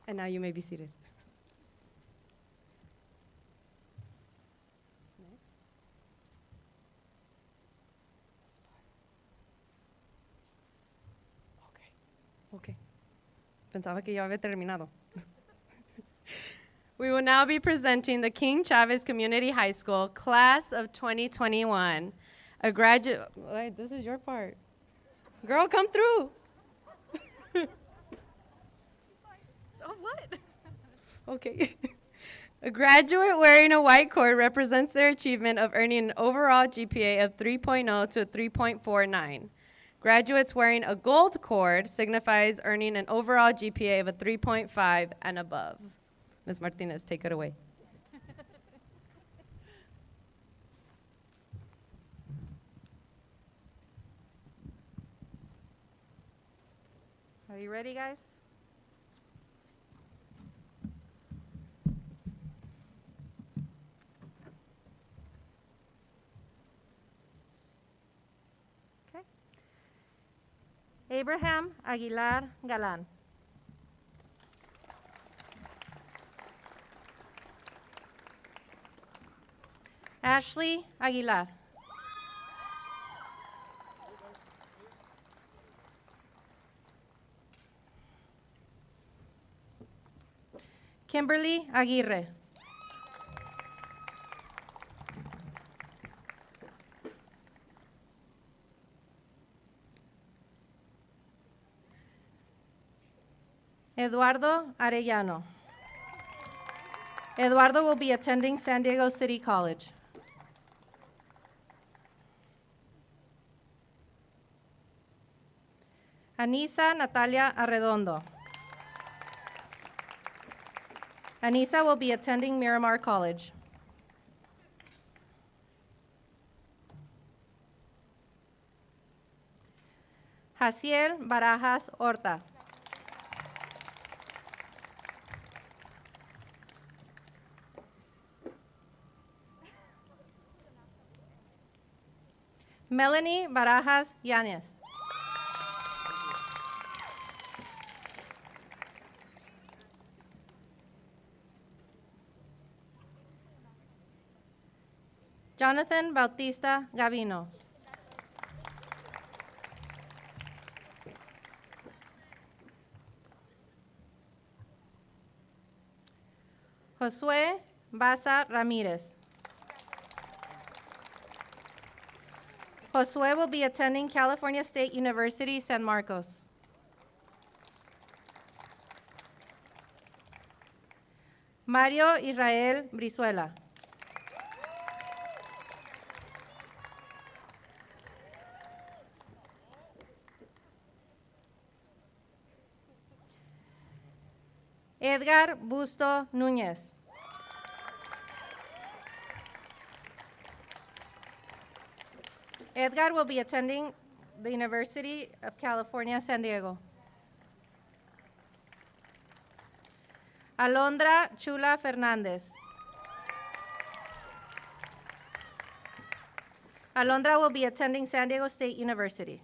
And now you may be seated. Okay. Pensaba que ya había terminado. We will now be presenting the King-Chavez Community High School Class of 2021. A graduate, wait, this is your part. Girl, come through. Oh, what? Okay. A graduate wearing a white cord represents their achievement of earning an overall GPA of 3.0 to 3.49. Graduates wearing a gold cord signifies earning an overall GPA of a 3.5 and above. Ms. Martinez, take it away. Are you ready, guys? Okay. Abraham Aguilar Galan. Ashley Aguilar. Kimberly Aguirre. Eduardo Arellano. Eduardo will be attending San Diego City College. Anisa Natalia Arredondo. Anisa will be attending Miramar College. Jaciel Barajas Horta. Melanie Barajas Yanes. Jonathan Bautista Gavino. Josué Baza Ramirez. Josué will be attending California State University, San Marcos. Mario Israel Brizuela. Edgar Busto Núñez. Edgar will be attending the University of California, San Diego. Alondra Chula Fernandez. Alondra will be attending San Diego State University.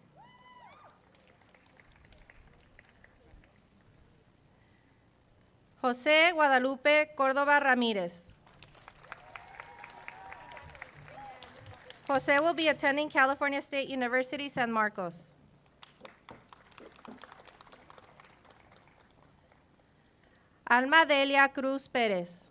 José Guadalupe Córdoba Ramírez. José will be attending California State University, San Marcos. Alma Delia Cruz Pérez.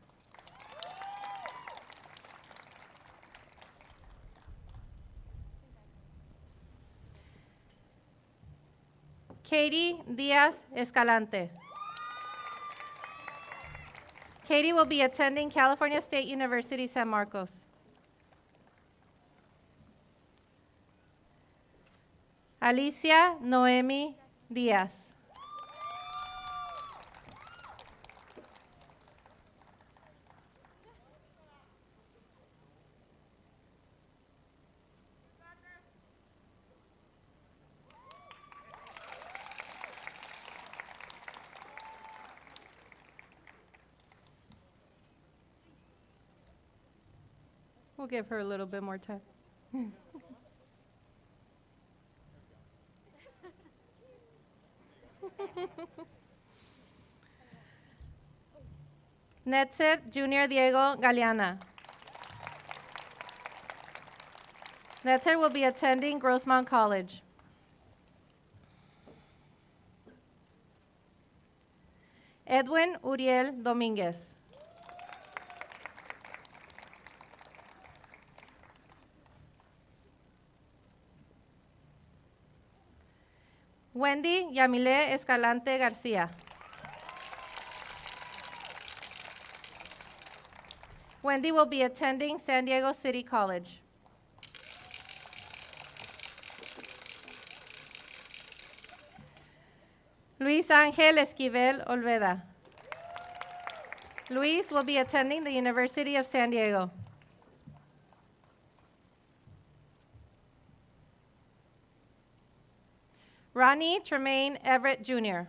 Katie Diaz Escalante. Katie will be attending California State University, San Marcos. Alicia Noemi Diaz. We'll give her a little bit more time. Netzer Junior Diego Galeana. Netzer will be attending Grossmont College. Edwin Uriel Dominguez. Wendy Yamile Escalante Garcia. Wendy will be attending San Diego City College. Luis Ángel Esquivel Olveda. Luis will be attending the University of San Diego. Ronnie Tremaine Everett Jr.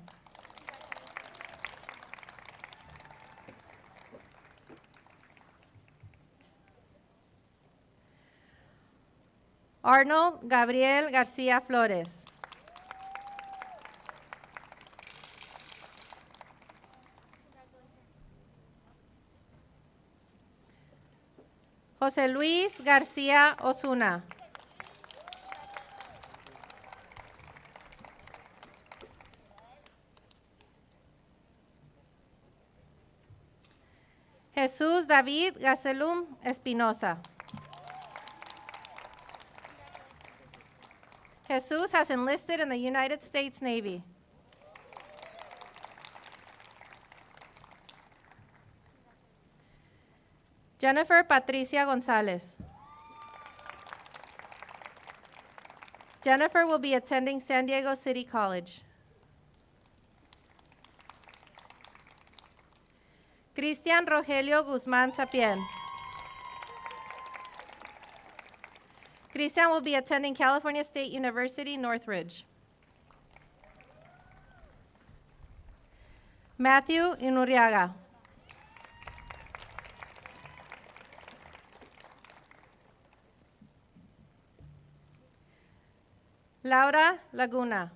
Arnold Gabriel Garcia Flores. José Luis García Osuna. Jesús David Gazelum Espinosa. Jesus has enlisted in the United States Navy. Jennifer Patricia Gonzalez. Jennifer will be attending San Diego City College. Cristian Rogelio Guzmán Sapien. Cristian will be attending California State University, Northridge. Matthew Inurriaga. Laura Laguna.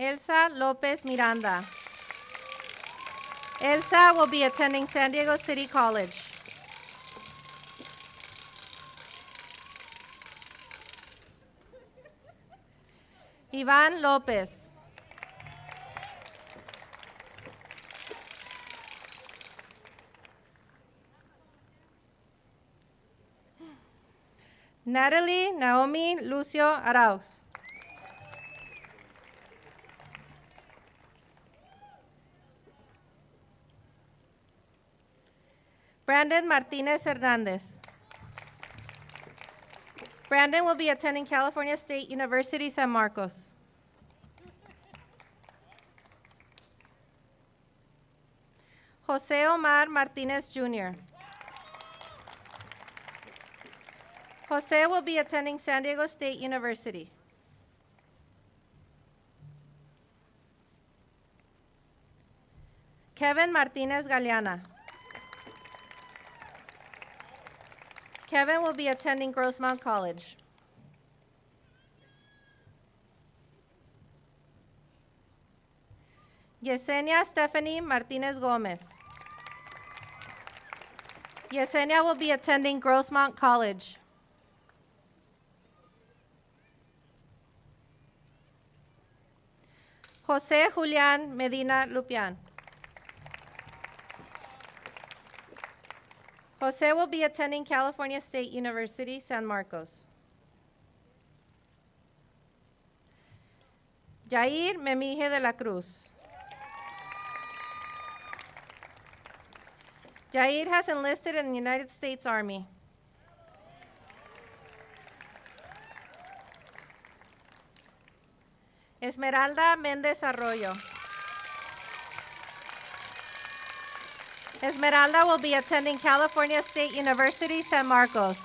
Elsa Lopez Miranda. Elsa will be attending San Diego City College. Ivan Lopez. Natalie Naomi Lucio Arauz. Brandon Martinez Hernandez. Brandon will be attending California State University, San Marcos. Jose Omar Martinez Jr. Jose will be attending San Diego State University. Kevin Martinez Galeana. Kevin will be attending Grossmont College. Yesenia Stephanie Martinez Gomez. Yesenia will be attending Grossmont College. Jose Julian Medina Lupian. Jose will be attending California State University, San Marcos. Yair Memije de la Cruz. Yair has enlisted in the United States Army. Esmeralda Méndez Arroyo. Esmeralda will be attending California State University, San Marcos.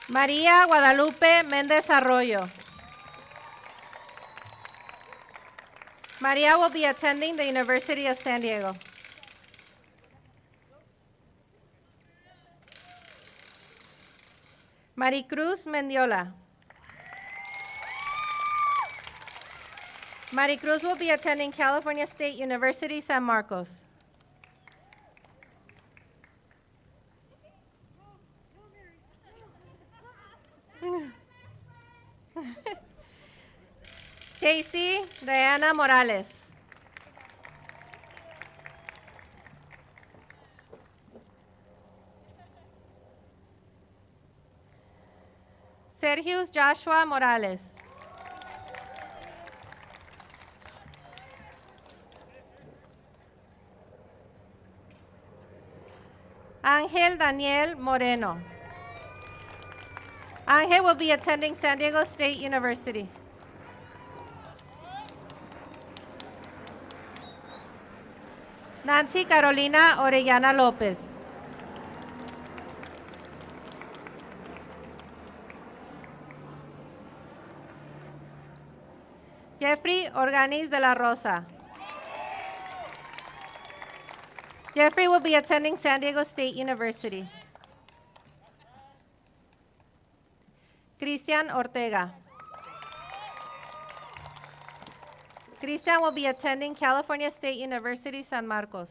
María Guadalupe Méndez Arroyo. Maria will be attending the University of San Diego. Maricruz Mendiola. Maricruz will be attending California State University, San Marcos. Casey Diana Morales. Sergius Joshua Morales. Ángel Daniel Moreno. Ángel will be attending San Diego State University. Nancy Carolina Orellana López. Jeffrey Organiz de la Rosa. Jeffrey will be attending San Diego State University. Cristian Ortega. Cristian will be attending California State University, San Marcos.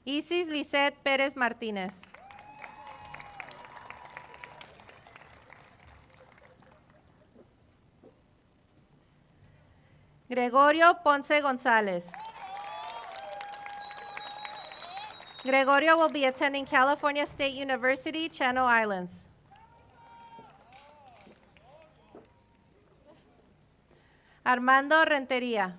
Isis Lisette Pérez Martínez. Gregorio Ponce González. Gregorio will be attending California State University, Channel Islands. Armando Rentería.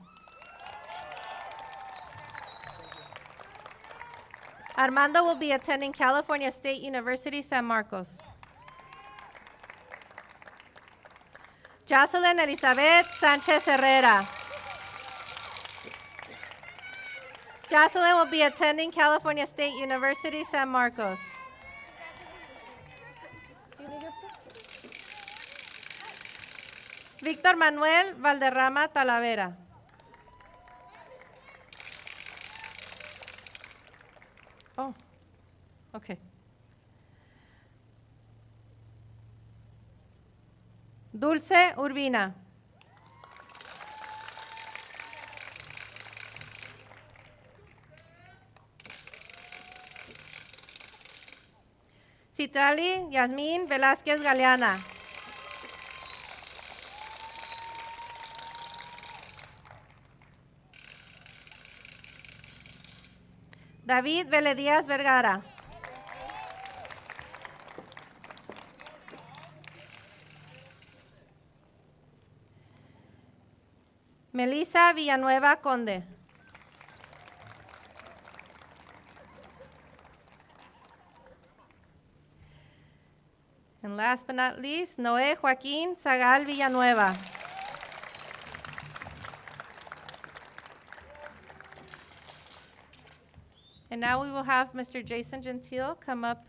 Armando will be attending California State University, San Marcos. Jocelyn Elizabeth Sanchez Herrera. Jocelyn will be attending California State University, San Marcos. Víctor Manuel Valderrama Talavera. Oh, okay. Dulce Urbina. Citrali Yasmín Velázquez Galeana. David Veledías Vergara. Melissa Villanueva Conde. And last but not least, Noé Joaquín Zagal Villanueva. And now we will have Mr. Jason Gentile come up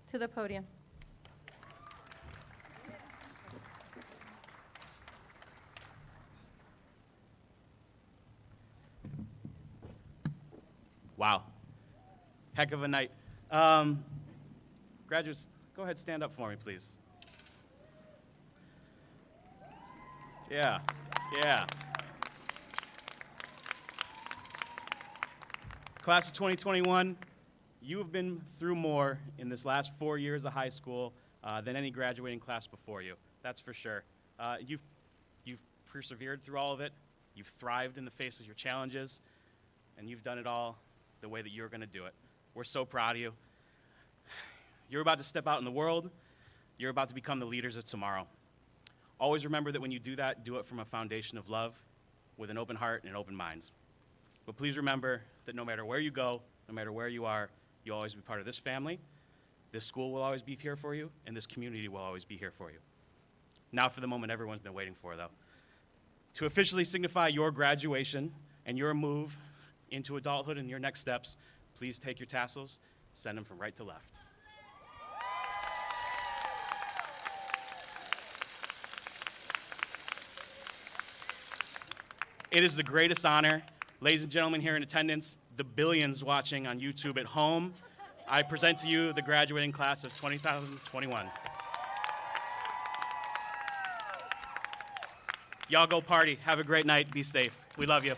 to the podium. Wow. Heck of a night. Graduates, go ahead, stand up for me, please. Yeah, yeah. Class of 2021, you have been through more in this last 4 years of high school than any graduating class before you. That's for sure. You've persevered through all of it. You've thrived in the face of your challenges, and you've done it all the way that you're going to do it. We're so proud of you. You're about to step out in the world. You're about to become the leaders of tomorrow. Always remember that when you do that, do it from a foundation of love, with an open heart and an open mind. But please remember that no matter where you go, no matter where you are, you'll always be part of this family. This school will always be here for you, and this community will always be here for you. Now for the moment everyone's been waiting for, though. To officially signify your graduation and your move into adulthood and your next steps, please take your tassels, send them from right to left. It is the greatest honor, ladies and gentlemen here in attendance, the billions watching on YouTube at home, I present to you the graduating class of 2021. Y'all go party. Have a great night. Be safe. We love you.